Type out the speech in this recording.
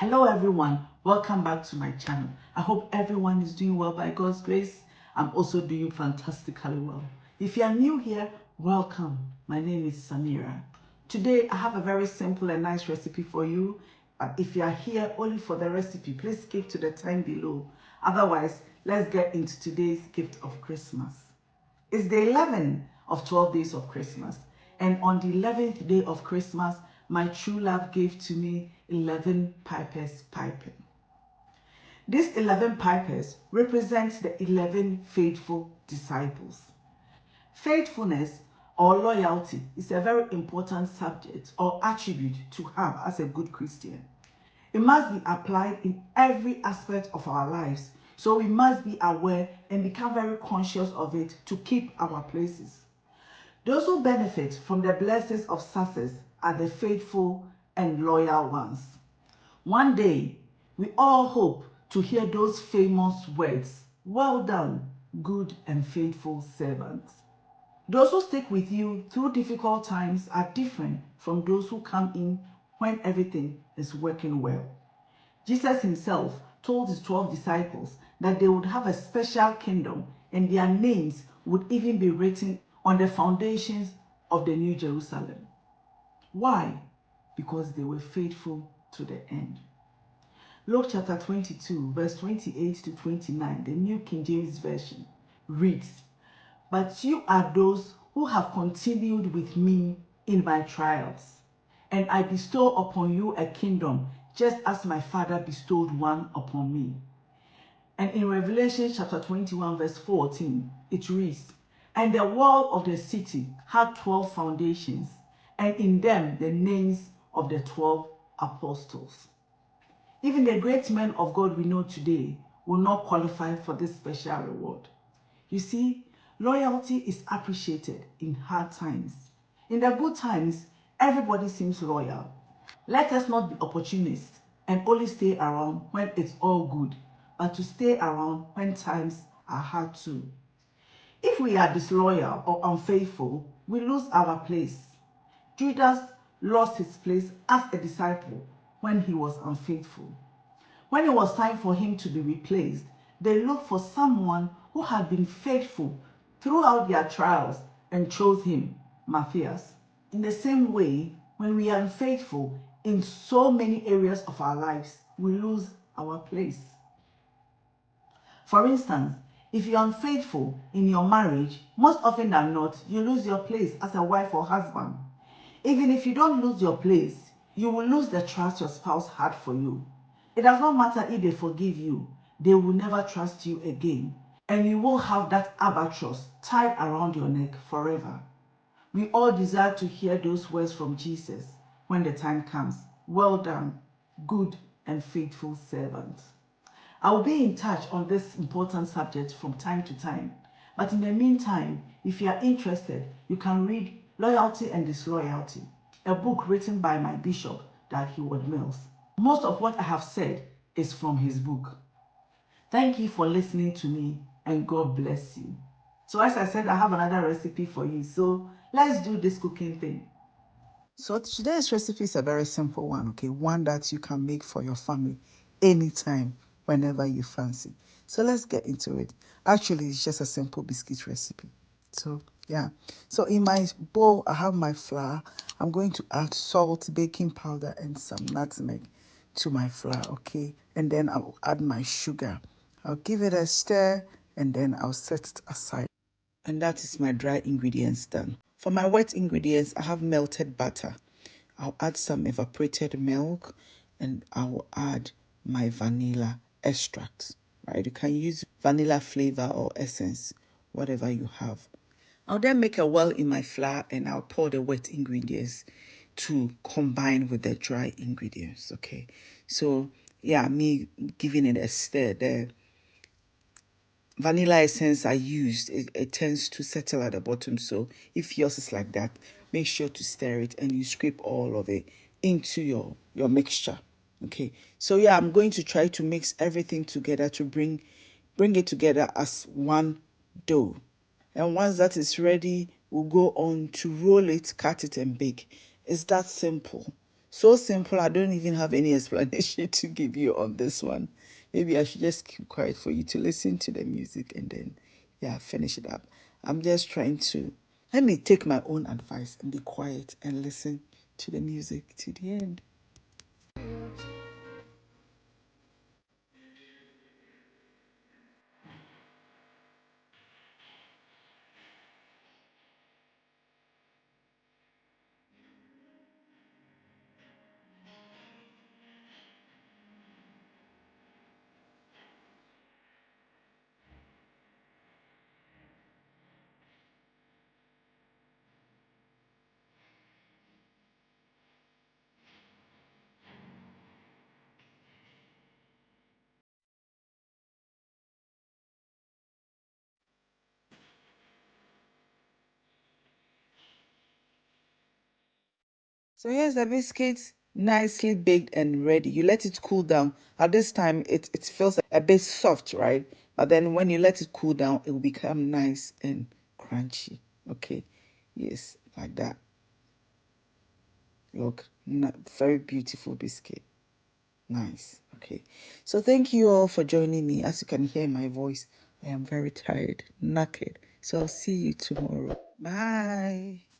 Hello everyone, welcome back to my channel. I hope everyone is doing well by God's grace. I'm also doing fantastically well. If you are new here, welcome. My name is Samira. Today I have a very simple and nice recipe for you. If you are here only for the recipe, please skip to the time below. Otherwise, let's get into today's gift of Christmas. It's the 11th of 12 days of Christmas. And on the 11th day of Christmas, my true love gave to me 11 pipers piping. These 11 pipers represent the 11 faithful disciples. Faithfulness or loyalty is a very important subject or attribute to have as a good Christian. It must be applied in every aspect of our lives. So we must be aware and become very conscious of it to keep our places. Those who benefit from the blessings of success are the faithful and loyal ones. One day, we all hope to hear those famous words, "Well done, good and faithful servant." Those who stick with you through difficult times are different from those who come in when everything is working well. Jesus himself told his 12 disciples that they would have a special kingdom and their names would even be written on the foundations of the New Jerusalem. Why? Because they were faithful to the end. Luke chapter 22, verse 28 to 29, the New King James Version reads, "But you are those who have continued with me in my trials, and I bestow upon you a kingdom, just as my Father bestowed one upon me." And in Revelation chapter 21, verse 14, it reads, "And the wall of the city had 12 foundations, and in them the names of the 12 apostles." Even the great men of God we know today will not qualify for this special reward. You see, loyalty is appreciated in hard times. In the good times, everybody seems loyal. Let us not be opportunists and only stay around when it's all good, but to stay around when times are hard too. If we are disloyal or unfaithful, we lose our place. Judas lost his place as a disciple when he was unfaithful. When it was time for him to be replaced, they looked for someone who had been faithful throughout their trials and chose him, Matthias. In the same way, when we are unfaithful in so many areas of our lives, we lose our place. For instance, if you're unfaithful in your marriage, most often than not, you lose your place as a wife or husband. Even if you don't lose your place, you will lose the trust your spouse had for you. It does not matter if they forgive you, they will never trust you again. And you will have that albatross tied around your neck forever. We all desire to hear those words from Jesus when the time comes. "Well done, good and faithful servant." I will be in touch on this important subject from time to time. But in the meantime, if you are interested, you can read Loyalty and Disloyalty, a book written by my bishop, Heward Mills. Most of what I have said is from his book. Thank you for listening to me, and God bless you. So as I said, I have another recipe for you. So let's do this cooking thing. So today's recipe is a very simple one, okay? One that you can make for your family anytime, whenever you fancy. So let's get into it. Actually, it's just a simple biscuit recipe. So yeah. So in my bowl, I have my flour. I'm going to add salt, baking powder, and some nutmeg to my flour, okay? And then I'll add my sugar. I'll give it a stir, and then I'll set it aside. And that is my dry ingredients done. For my wet ingredients, I have melted butter. I'll add some evaporated milk, and I will add my vanilla extract, right? You can use vanilla flavor or essence, whatever you have. I'll then make a well in my flour, and I'll pour the wet ingredients to combine with the dry ingredients, okay? So yeah, me giving it a stir there. Vanilla essence I used, it tends to settle at the bottom. So if yours is like that, make sure to stir it and you scrape all of it into your mixture. Okay, so yeah, I'm going to try to mix everything together to bring it together as one dough. And once that is ready, we'll go on to roll it, cut it, and bake. It's that simple. So simple. I don't even have any explanation to give you on this one. Maybe I should just keep quiet for you to listen to the music and then, yeah, finish it up. I'm just trying to let me take my own advice and be quiet and listen to the music to the end. So here's the biscuits, nicely baked and ready. You let it cool down. At this time, it feels a bit soft, right? But then when you let it cool down, it will become nice and crunchy. Okay, yes, like that. Look, very beautiful biscuit. Nice. Okay. So thank you all for joining me. As you can hear my voice, I am very tired, knackered. So I'll see you tomorrow. Bye.